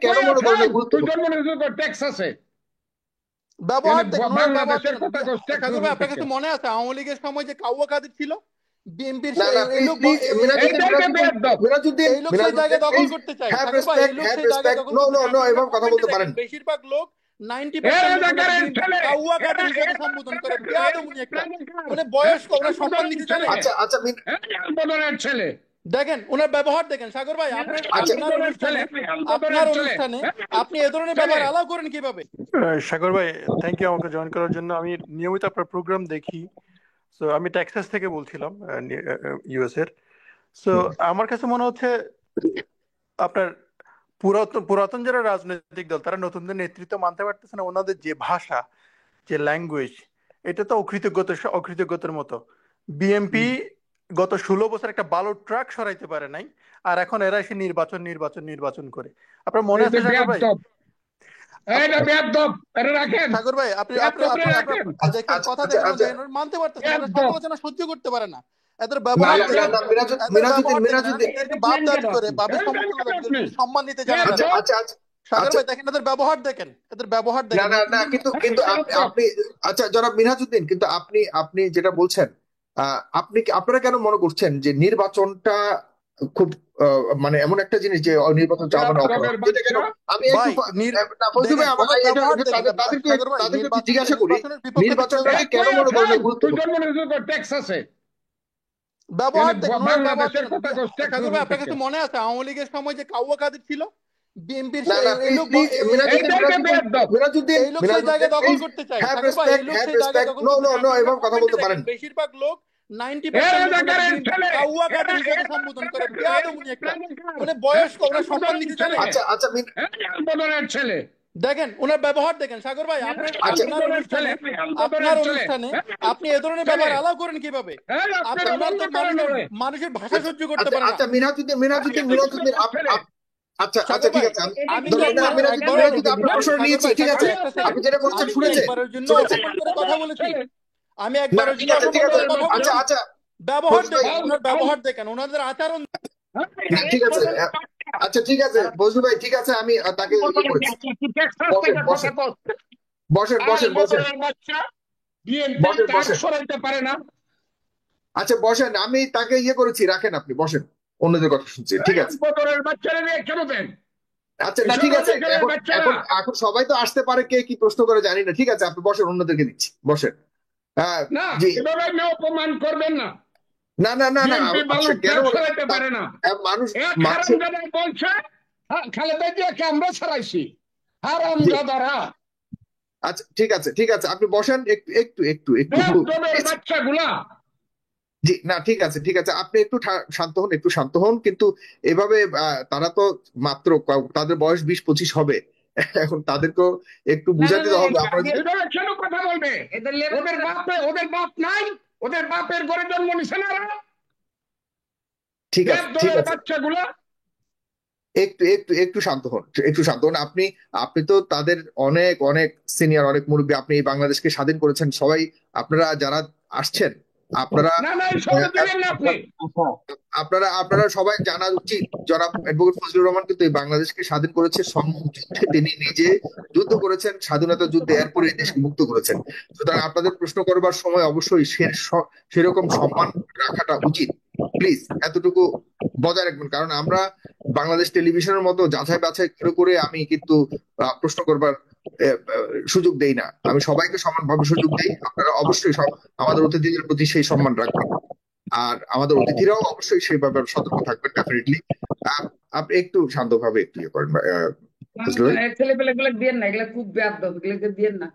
কেন মনে করেন তুই গুরুত্বপূর্ণ? জন্ম নিয়েছিস টেক্সাসে, ব্যবহার দেখেন, ওনার ব্যবহার বাংলাদেশের দেখেন। কথা সাগর ভাই, আপনার কাছে মনে আছে আওয়ামী লীগের সময় যে কাউয়া কাদের ছিল বিএনপির? না না, এই প্লিজ লোক প্লিজ, মিনাজুদ্দিন এইটাই তো মিনাজুদ্দিন বেয়াদব। মিনাজুদ্দিন এই লোক সেই জায়গা মিনাজুদ্দিন দখল প্লিজ করতে চায়। হ্যাভ সাগর ভাই, এই রেসপেক্ট, লোক হ্যাভ সেই জায়গা রেসপেক্ট। দখল নো করতে নো চায়। নো, আপনি এভাবে কথা বলতে পারেন। বেশিরভাগ লোক এ 90% লোক ওনার রাজাকারের ছেলে, কাউয়া এরা কাদের হিসেবে এরা সম্বোধন করে। এরা বেয়াদব উনি একটা, মানে বয়স্ক, ওনার সম্মান দিতে জানে। আচ্ছা আচ্ছা বদলের ছেলে, দেখেন ওনার ব্যবহার দেখেন। সাগর ভাই, আপনার আচ্ছা আপনার অনুষ্ঠানে আপনি এ ধরনের ব্যবহার অ্যালাউ করেন কিভাবে? সাগর ভাই, থ্যাংক ইউ আমাকে জয়েন করার জন্য। আমি নিয়মিত আপনার প্রোগ্রাম দেখি। সো আমি টেক্সাস থেকে বলছিলাম, ইউএস এর। সো আমার কাছে মনে হচ্ছে আপনার পুরাতন পুরাতন যারা রাজনৈতিক দল তারা নতুনদের নেতৃত্ব মানতে পারতেছে না। ওনাদের যে ভাষা, যে ল্যাঙ্গুয়েজ, এটা তো অকৃতজ্ঞতার মতো। বিএমপি গত 16 বছর একটা বালু ট্রাক সরাইতে পারে নাই, আর এখন এরা এসে নির্বাচন নির্বাচন নির্বাচন করে। আপনার মনে আছে সাগর ভাই? এটা বেয়াদব, এটা রাখেন। সাগর ভাই, আপনি দেখেন কথা দেখেন, মানতে পারতেছেন না, সমালোচনা সহ্য করতে পারে না। এদের ব্যবহার বাপ দাবি করে, বাপের সমতুল্য দাবি করে, সম্মান দিতে জানে না। সাগর ভাই দেখেন, এদের ব্যবহার দেখেন, এদের ব্যবহার দেখেন। না না, কিন্তু আপনি, আচ্ছা জনাব মিনহাজউদ্দিন, কিন্তু আপনি আপনি যেটা বলছেন, আপনারা কেন মনে করছেন যে নির্বাচনটা খুব মানে এমন একটা জিনিস যে নির্বাচন চাওয়া মানে অপরাধ? আমি তাদেরকে জিজ্ঞাসা করি, নির্বাচনটাকে কেন মনে করেন গুরুত্বপূর্ণ? টেক্সাসে ব্যবহার দেখেন, বাংলাদেশের কথা। সাগর ভাই, আপনার কাছে মনে আছে আওয়ামী লীগের সময় যে কাউয়া কাদের ছিল বিএনপির? এই লোক সেই জায়গা দখল করতে চায়। সাগর ভাই, এই লোক সেই জায়গা দখল করতে চায়। বেশিরভাগ লোক 90% কাউয়া কাদের হিসেবে সম্বোধন করে। বেয়াদব উনি একটা, মানে বয়স্ক, ওনার সম্মান দিতে জানে। বদলের ছেলে, দেখেন ওনার ব্যবহার দেখেন। সাগর ভাই, আপনার অনুষ্ঠানে আপনি এ ধরনের ব্যবহার অ্যালাউ করেন কিভাবে? মানুষের ভাষা সহ্য করতে পারেন না। আচ্ছা মিনহাজউদ্দিন আচ্ছা আচ্ছা, ঠিক আছে, আমি আপনার প্রশ্ন নিয়েছি, ঠিক আছে, আপনি যেটা বলছেন শুনেছেন, কথা বলেছি আমি একবারের জন্য। আচ্ছা আচ্ছা, ব্যবহার দেখেন, ওনাদের আচরণ। ঠিক আছে, আচ্ছা ঠিক আছে বজলু ভাই, ঠিক আছে, আমি তাকে বসেন বসেন বসেন পারে না। আচ্ছা বসেন, আমি তাকে করেছি, রাখেন, আপনি বসেন, অন্যদের কথা শুনছি, ঠিক আছে। আচ্ছা না, ঠিক আছে, এখন সবাই তো আসতে পারে, কে কি প্রশ্ন করে জানি না, ঠিক আছে, আপনি বসেন, অন্যদেরকে দিচ্ছি, বসেন। হ্যাঁ জি, অপমান করবেন না। না না না না, মানুষ বলছে খালেদা জিয়াকে আমরা ছাড়াইছি, হারামজাদারা। আচ্ছা ঠিক আছে, ঠিক আছে, আপনি বসেন, একটু একটু একটু একটু বাচ্চাগুলা। জি না, ঠিক আছে, ঠিক আছে, আপনি একটু শান্ত হন, একটু শান্ত হন। কিন্তু এভাবে তারা তো মাত্র, তাদের বয়স 20-25 হবে, এখন তাদেরকেও একটু বুঝাতে হবে। কেন কথা বলবে? ওদের বাপ নাই, ওদের বাপের ঘরে জন্ম নিছে না। ঠিক আছে, ঠিক আছে, বাচ্চাগুলা একটু একটু একটু শান্ত হন, একটু শান্ত হন। আপনি আপনি তো তাদের অনেক অনেক সিনিয়র, অনেক মুরব্বী, আপনি এই বাংলাদেশকে স্বাধীন করেছেন। সবাই আপনারা যারা আসছেন, আপনারা আপনারা আপনারা সবাই জানা উচিত, জনাব অ্যাডভোকেট ফজলুর রহমান কিন্তু এই বাংলাদেশকে স্বাধীন করেছে যুদ্ধে, তিনি নিজে যুদ্ধ করেছেন, স্বাধীনতা যুদ্ধে, এরপরে এই দেশকে মুক্ত করেছেন। সুতরাং আপনাদের প্রশ্ন করবার সময় অবশ্যই সেরকম সম্মান রাখাটা উচিত। প্লিজ এতটুকু বজায় রাখবেন, কারণ আমরা বাংলাদেশ টেলিভিশনের মতো যাচাই বাছাই করে আমি কিন্তু প্রশ্ন করবার সুযোগ দেই না, আমি সবাইকে সমানভাবে সুযোগ দেই। আপনারা অবশ্যই সব আমাদের অতিথিদের প্রতি সেই সম্মান রাখবেন, আর আমাদের অতিথিরাও অবশ্যই সেই ব্যাপারে সতর্ক থাকবেন, ডেফিনেটলি। আপনি একটু শান্তভাবে একটু করেন, ছেলেপেলেগুলো দিয়েন না, এগুলো খুব বেয়াদব, এগুলোকে দিয়েন না।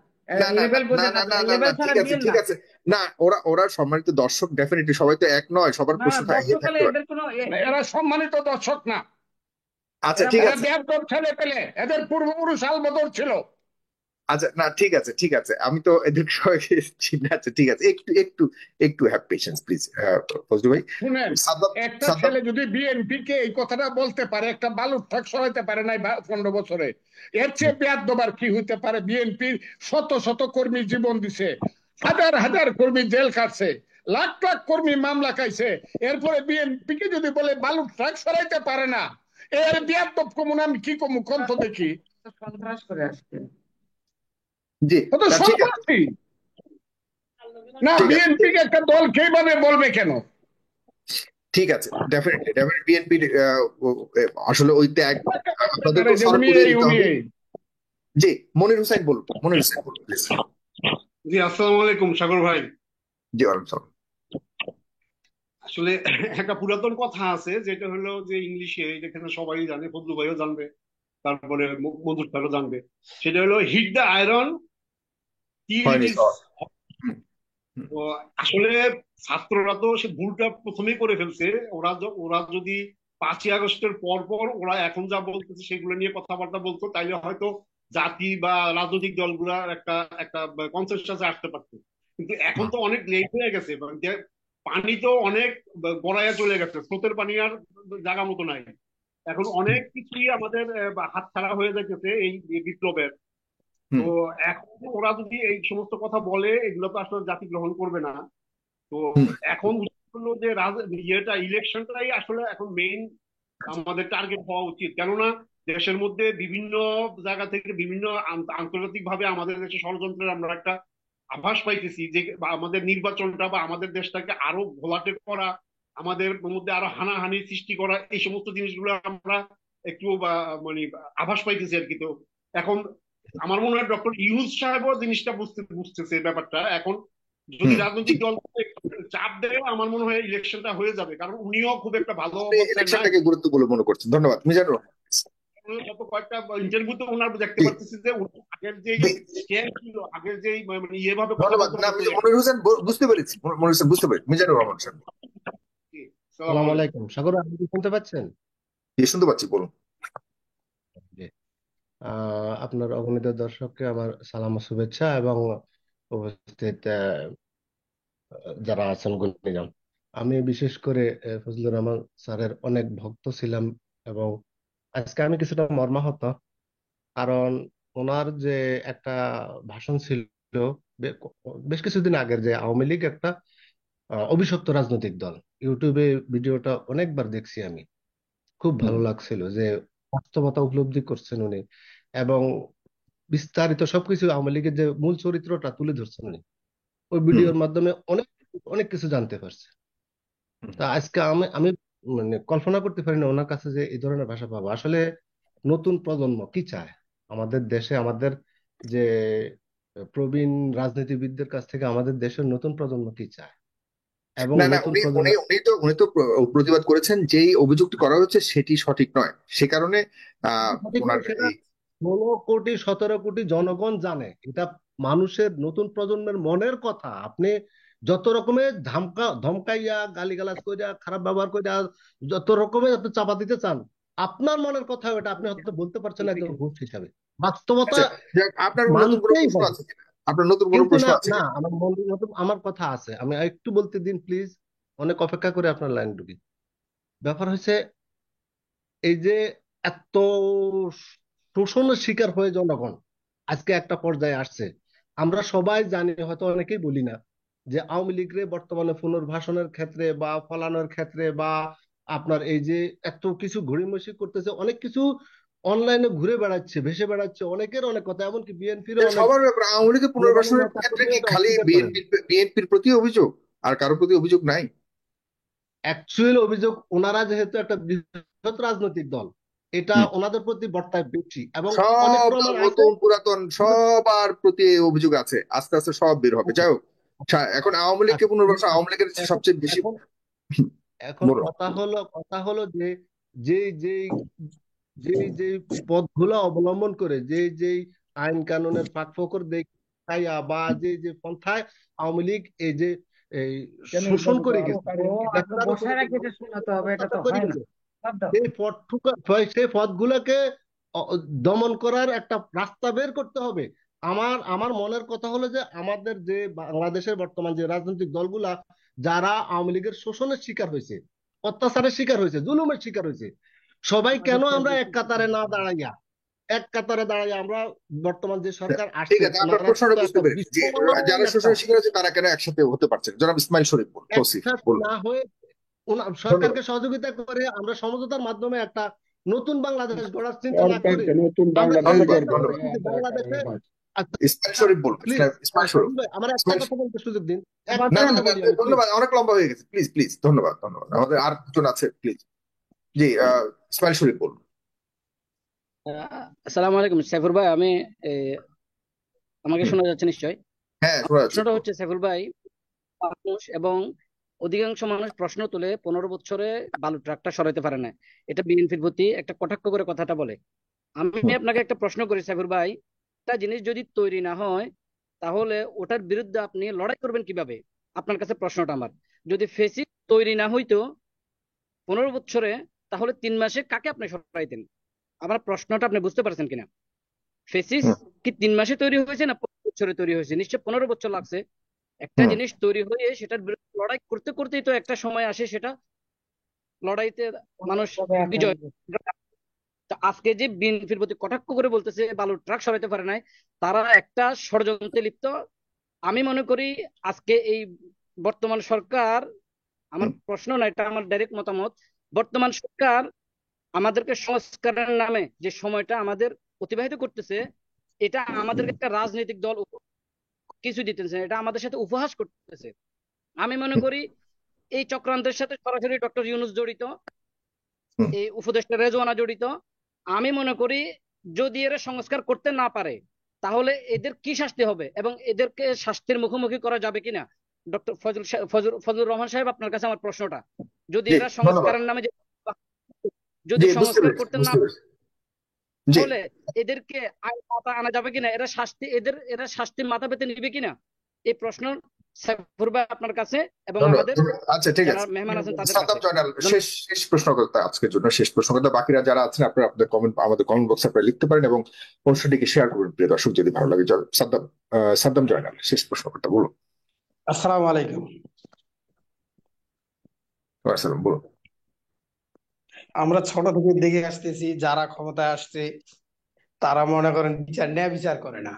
ঠিক আছে, না ওরা ওরা সম্মানিত দর্শক, ডেফিনেটলি সবাই তো এক নয়, সবার প্রশ্ন এরা সম্মানিত দর্শক না। আচ্ছা ঠিক আছে, ছেলে পেলে এদের পূর্বপুরুষ আলবদর ছিল। আচ্ছা না, ঠিক আছে, ঠিক আছে, আমি তো এদের সবাইকে চিনি। আচ্ছা ঠিক আছে, একটু একটু একটু হ্যাভ পেশেন্স প্লিজ, ফজলু ভাই। শুনেন, একটা ছেলে যদি বিএনপি কে এই কথাটা বলতে পারে, একটা বালুর ট্রাক সরাইতে পারে নাই 15 বছরে, এর চেয়ে বেয়াদব কি হইতে পারে? বিএনপির শত শত কর্মী জীবন দিছে, হাজার হাজার কর্মী জেল কাটছে, লাখ লাখ কর্মী মামলা খাইছে, এরপরে বিএনপি কে যদি বলে বালুর ট্রাক সরাইতে পারে না, এর বিয়াদব কমুন আমি কি কমু কোন তো দেখি। সন্ত্রাস করে আসছে। জি ও তো ঠিক আছে সন্ত্রাসী না, ঠিক আছে বিএনপি কে একটা দল কিভাবে বলবে কেন? ঠিক আছে ডেফিনেটলি বিএনপি আসলে ওই ত্যাগ আপনাদেরকেও স্মরণ করিয়ে দিতে হবে। জি মনির হোসেন বলুন, মনির হোসেন বলুন প্লিজ। জি আসসালামু আলাইকুম সাগর ভাই। জি ওয়ালাইকুম সালাম। আসলে একটা পুরাতন কথা আছে যেটা হলো যে ইংলিশে, যেখানে সবাই জানে, ফজলু ভাইও জানবে, তারপরে মধুর স্যারও জানবে, সেটা হলো heat the iron till it হয়নি ইজ। স্যার। হুম, হুম, তো আসলে ছাত্ররা তো সে ভুলটা প্রথমেই করে ফেলছে। ওরা যদি 5ই আগস্টের পর পর ওরা এখন যা বলতেছে সেগুলো নিয়ে কথাবার্তা বলতো, তাইলে হয়তো জাতি বা রাজনৈতিক দলগুলা একটা একটা কনসেনসাসে আসতে পারতো। কিন্তু এখন তো অনেক লেট হয়ে গেছে, মানে পানি তো অনেক গড়াইয়া চলে গেছে, স্রোতের পানি আর জায়গা মতো নাই। এখন অনেক কিছুই আমাদের হাতছাড়া হয়ে যাইতেছে এই বিপ্লবের। তো হুম, এখন ওরা যদি এই সমস্ত কথা বলে, এগুলো তো আসলে জাতি গ্রহণ করবে না। তো হুম, এখন উচিত হলো যে ইলেকশনটাই আসলে এখন মেইন আমাদের টার্গেট হওয়া উচিত। কেননা দেশের মধ্যে বিভিন্ন জায়গা থেকে বিভিন্ন আন্তর্জাতিক ভাবে আমাদের দেশে ষড়যন্ত্রের আমরা একটা আভাস পাইতেছি, যে বা আমাদের নির্বাচনটা বা আমাদের দেশটাকে আরো ঘোলাটে করা, আমাদের মধ্যে আরো হানাহানি সৃষ্টি করা, এই সমস্ত জিনিসগুলো আমরা একটু মানে আভাস পাইতেছি আর কি। তো এখন আমার মনে হয় ডক্টর ইউনূস সাহেবও জিনিসটা বুঝতেছে ব্যাপারটা। এখন যদি হুম। রাজনৈতিক দল চাপ দেয়, আমার মনে হয় ইলেকশনটা হয়ে যাবে, কারণ উনিও খুব একটা ভালো আপনি অবস্থায় নাই। ইলেকশনটাকে গুরুত্বপূর্ণ মনে করছেন, ধন্যবাদ মিজানুর রহমান। গত কয়েকটা ইন্টারভিউতে ওনার দেখতে জি পাচ্ছি যে উনি আগের যে জি স্ট্যান্ড ছিল, আগের যে মানে ইয়েভাবে কথা ধন্যবাদ। বলতে না পারতো। মনির হোসেন বুঝতে পেরেছি, মনির হোসেন বুঝতে পেরেছি। মিজানুর রহমান স্যার সালাম সালাম আলাইকুম। আলাইকুম সাগর, আপনি কি শুনতে পাচ্ছেন? জি শুনতে পাচ্ছি, বলুন। জি। আপনার অগণিত দর্শককে আমার সালাম ও শুভেচ্ছা, এবং উপস্থিত যারা আছেন গুণীজন। আমি বিশেষ করে ফজলুর রহমান স্যারের অনেক ভক্ত ছিলাম, এবং আজকে আমি কিছুটা মর্মাহত, কারণ ওনার যে একটা ভাষণ ছিল বে- বেশ কিছুদিন আগের, যে আওয়ামী লীগ একটা অভিশপ্ত রাজনৈতিক দল, ইউটিউবে ভিডিওটা অনেকবার দেখছি আমি। খুব হুম, ভালো লাগছিল যে বাস্তবতা উপলব্ধি করছেন উনি, এবং বিস্তারিত সবকিছু আওয়ামী লীগের যে মূল চরিত্রটা তুলে ধরছেন উনি ওই হুম, ভিডিওর মাধ্যমে। অনেক অনেক কিছু জানতে পারছে। হুম। তা আজকে আমি আমি মানে কল্পনা করতে পারি না ওনার কাছে যে এই ধরনের ভাষা পাবো। আসলে নতুন প্রজন্ম কি চায় আমাদের দেশে, আমাদের যে প্রবীণ রাজনীতিবিদদের কাছ থেকে আমাদের দেশের নতুন প্রজন্ম কি চায়, এবং না না নতুন উনি প্রজন্ম উনি উনি তো প্রতিবাদ করেছেন যেই অভিযুক্তি করা হচ্ছে সেটি সঠিক নয়, সে কারণে সঠিক না, ওনার সেটা এই 16 কোটি 17 কোটি জনগণ জানে। এটা মানুষের, নতুন প্রজন্মের মনের কথা। আপনি যত রকমের ধমকাইয়া, গালিগালাজ কইরা, খারাপ ব্যবহার কইরা, যত রকমের আপনি চাপা দিতে চান, আপনার মনের কথা ওটা আপনি হয়তো বলতে পারছেন না একজন হোস্ট হিসাবে। বাস্তবতা আচ্ছা যাক, আপনার নতুন কোনো মানতেই প্রশ্ন হবে। আছে কিনা? আপনার নতুন কোনো কিন্তু প্রশ্ন না, আছে না, কিনা? আমার মনের মতো আমার কথা আছে, আমি একটু বলতে দিন প্লিজ। অনেক অপেক্ষা করে আপনার লাইন ঢুকি। ব্যাপার হচ্ছে এই যে এত শোষণের শিকার হয়ে জনগণ আজকে একটা পর্যায়ে আসছে। আমরা সবাই জানি, হয়তো অনেকেই বলি না, যে আওয়ামী লীগের বর্তমানে পুনর্বাসনের ক্ষেত্রে বা ফলানোর ক্ষেত্রে বা আপনার এই যে এত কিছু ঘড়িমসি করতেছে, অনেক কিছু অনলাইনে ঘুরে বেড়াচ্ছে, ভেসে বেড়াচ্ছে, অনেকের অনেক কথা, এমনকি বিএনপিরও এটা অনেক সবার ব্যাপার। আওয়ামী লীগের মেধাবী পুনর্বাসনের নেতা ক্ষেত্রে কর্মী কি এটা খালি অস্বীকার করেন। বিএনপির প্রতি অভিযোগ, আর কারোর প্রতি অভিযোগ নাই? অ্যাকচুয়াল অভিযোগ, ওনারা যেহেতু একটা বৃহৎ রাজনৈতিক দল, এটা হুম। ওনাদের প্রতি বর্তায় বেশি, এবং অনেক সব প্রমাণ আছে। নতুন পুরাতন সবার প্রতি এই অভিযোগ আছে, আস্তে আস্তে সব বের হবে। যাই হোক, এখন আওয়ামী লীগকে পুনর্বাসন, আওয়ামী লীগের এখন সবচেয়ে বেশি এখন এখন বলো। কথা হলো যে যে যে যে যে পথগুলো অবলম্বন করে, যে আইন কানুনের ফাঁকফোকর দেখাইয়া, বা যে পন্থায় আওয়ামী লীগ এই যে এই শোষণ করে গেছে, আপনার গ্রেফতারও করে বসায় গেছে, রাখে এটা শোনাতে হবে, এটা তো করে হয় না। গেছে, বাদ দাও। সেই পথগুলোকে দমন করার একটা রাস্তা বের করতে হবে। আমার আমার মনের কথা হলো যে আমাদের যে বাংলাদেশের বর্তমান যে রাজনৈতিক দলগুলা, যারা আওয়ামী লীগের শোষণের শিকার হয়েছে, অত্যাচারের শিকার হয়েছে, জুলুমের শিকার হয়েছে, সবাই কেন আমরা এক কাতারে না দাঁড়াইয়া, এক কাতারে দাঁড়াইয়া আমরা বর্তমান যে সরকার ঠিক আসছে, আছে, আপনার ওনারা প্রশ্নটা তো বুঝতে একটা পেরেছি যে বিশ্বমানের যারা একটা, শোষণের শিকার হচ্ছে তারা কেন একসাথে হতে পারছে না? জনাব ইসমাইল শরীফ তৌসিফ একসাথে বলুন। না হয়ে ধন্যবাদ। সরকারকে সহযোগিতা করে আমরা সমঝোতার মাধ্যমে একটা নতুন বাংলাদেশ গড়ার চিন্তা না করে নতুন আমরা বাংলাদেশ ধন্যবাদ গড়বো। ধন্যবাদ বাংলাদেশে ইসমাইল শরীফ বলবেন প্লিজ ইসমাইল শরীফ আমার একটা কথা বলতে সুযোগ দিন, না একটা না কথা বলি আমি, ধন্যবাদ অনেক লম্বা হয়ে গেছে প্লিজ প্লিজ ধন্যবাদ ধন্যবাদ আমাদের আর দুজন আছে প্লিজ জি ইসমাইল শরীফ বলুন আসসালামু আলাইকুম সাইফুর ভাই, আমি আমাকে শোনা যাচ্ছে নিশ্চয়? হ্যাঁ আমার শোনা যাচ্ছে প্রশ্নটা হচ্ছে সাইফুল ভাই, মানুষ এবং অধিকাংশ মানুষ প্রশ্ন তুলে 15 বছরে বালু ট্রাকটা সরাইতে পারে না, এটা বিএনপির প্রতি একটা কটাক্ষ করে কথাটা বলে। আমি আপনাকে একটা প্রশ্ন করি সাইফুর ভাই, একটা জিনিস যদি তৈরি না হয় তাহলে ওটার বিরুদ্ধে আপনি লড়াই করবেন কিভাবে? আপনার কাছে প্রশ্নটা আমার, যদি ফেসিস তৈরি না হইতো 15 বছরে, তাহলে 3 মাসে কাকে আপনি সরাইতেন? আমার প্রশ্নটা আপনি বুঝতে পারছেন কিনা? ফেসিস কি 3 মাসে তৈরি হয়েছে না 15 বছরে তৈরি হয়েছে? নিশ্চয় 15 বছর লাগছে। একটা জিনিস তৈরি হয়ে সেটার বিরুদ্ধে লড়াই করতে করতেই তো একটা সময় আসে সেটা লড়াইতে মানুষ বিজয়। তো আজকে যে বিএনপির প্রতি কটাক্ষ করে বলতেছে বালুর ট্রাক সরাইতে পারে নাই, তারা একটা ষড়যন্ত্রে লিপ্ত। আমি মনে করি আজকে এই বর্তমান সরকার, আমার প্রশ্ন না, এটা আমার ডাইরেক্ট মতামত, বর্তমান সরকার আমাদেরকে সংস্কারের নামে যে সময়টা আমাদের অতিবাহিত করতেছে, এটা আমাদেরকে একটা রাজনৈতিক দল কিছু দিতেছে, এটা আমাদের সাথে উপহাস করতেছে। আমি মনে করি এই চক্রান্তের সাথে সরাসরি ডক্টর ইউনূস জড়িত, এই উপদেষ্টা রেজওয়ানা জড়িত। আমি মনে করি যদি এরা সংস্কার করতে না পারে তাহলে এদের কি শাস্তি হবে এবং এদেরকে শাস্তির মুখোমুখি করা যাবে কিনা? ডক্টর ফজলুর রহমান সাহেব, আপনার কাছে আমার প্রশ্নটা, যদি এরা সংস্কারের নামে যদি সংস্কার করতে না তাহলে এদেরকে মাথা আনা যাবে কিনা, এরা শাস্তির মাথা পেতে নিবে কিনা? এই প্রশ্ন সাইফুর ভাই আপনার কাছে এবং আমাদের আচ্ছা ঠিক আছে মেহমান আছেন তাদের সাদ্দাম জয়নাল শেষ প্রশ্নকর্তা আজকের জন্য শেষ প্রশ্নকর্তা। বাকিরা যারা আছেন আপনারা আপনাদের কমেন্ট আমাদের কমেন্ট বক্সে আপনারা লিখতে পারেন এবং অনুষ্ঠানটিকে শেয়ার করবেন প্রিয় দর্শক যদি ভালো লাগে। সাদ্দাম জয়নাল শেষ প্রশ্নকর্তা বলুন। আসসালামু আলাইকুম। বলুন। আমরা ছোট থেকে দেখে আসতেছি যারা ক্ষমতায় আসছে তারা মনে করেন ন্যায় বিচার করে না,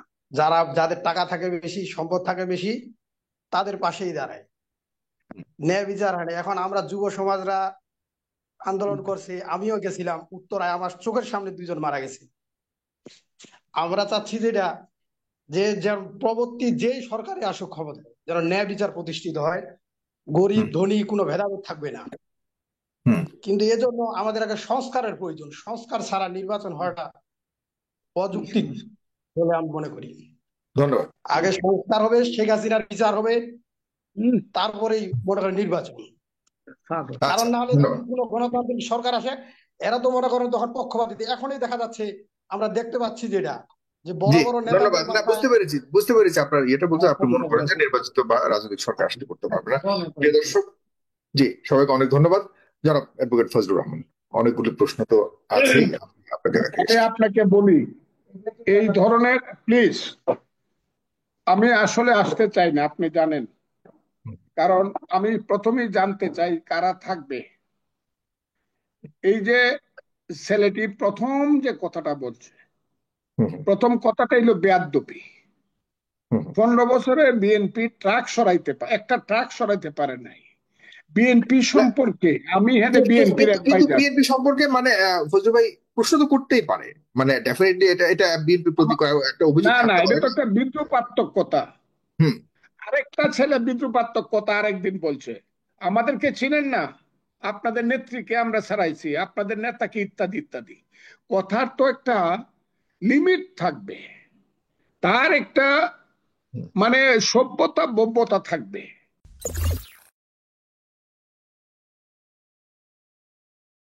যাদের টাকা থাকে বেশি, সম্পদ থাকে বেশি, তাদের পাশেই দাঁড়ায়, ন্যায় বিচার হয় না। এখন আমরা যুব সমাজরা আন্দোলন করছি, আমিও গেছিলাম উত্তরায়, আমার চোখের সামনে 2 জন মারা গেছে। আমরা চাচ্ছি যেটা যে প্রবর্তী যেই সরকারে আসুক ক্ষমতায় যেন ন্যায় বিচার প্রতিষ্ঠিত হয়, গরিব ধনী কোনো ভেদাভেদ থাকবে না। কিন্তু এজন্য আমাদের একটা সংস্কারের প্রয়োজন, সংস্কার ছাড়া নির্বাচন হওয়াটা অযৌক্তিক বলে আমি মনে করি। ধন্যবাদ। আগে সংস্কার হবে, শেখ হাসিনার বিচার হবে, তারপরেই মনে করেন নির্বাচন। কারণ না হলে কোনো গণতান্ত্রিক সরকার আসে, এরা তো মনে করেন তখন পক্ষপাতিত্ব। এখনই দেখা যাচ্ছে, আমরা দেখতে পাচ্ছি যেটা যে বড় বড় ধন্যবাদ। না বুঝতে পেরেছি আপনার এটা বলতে আপনি মনে করেন যে নির্বাচিত বা রাজনৈতিক সরকার আসলে করতে পারবে না। প্রিয় দর্শক, জি সবাইকে অনেক ধন্যবাদ। জনাব অ্যাডভোকেট ফজলুর রহমান, অনেকগুলি প্রশ্ন তো আছেই আপনাকে বলি, এই ধরনের প্লিজ আমি আসলে আসতে চাই না, আপনি জানেন, কারণ আমি প্রথমেই জানতে চাই কারা থাকবে। এই যে ছেলেটি প্রথম যে কথাটা বলছে, প্রথম কথাটা হলো বেয়াদ্দপি। 15 বছরে বিএনপি একটা ট্রাক সরাইতে পারে নাই। বিএনপি সম্পর্কে আমি বিএনপি সম্পর্কে মানে ফজলু ভাই প্রশ্ন তো করতেই পারে, মানে ডেফিনেটলি এটা বিএনপি প্রতি একটা অভিযোগ। না এটা তো একটা বিদ্রুপাত্মক কথা। আরেকটা ছেলে বিদ্রুপাত্মক কথা আরেকদিন বলছে, আমাদেরকে চিনেন না, আপনাদের নেত্রীকে আমরা ছাড়াইছি, আপনাদের নেতাকে ইত্যাদি ইত্যাদি। কথার তো একটা লিমিট থাকবে, তার একটা মানে সভ্যতা ভব্যতা থাকবে।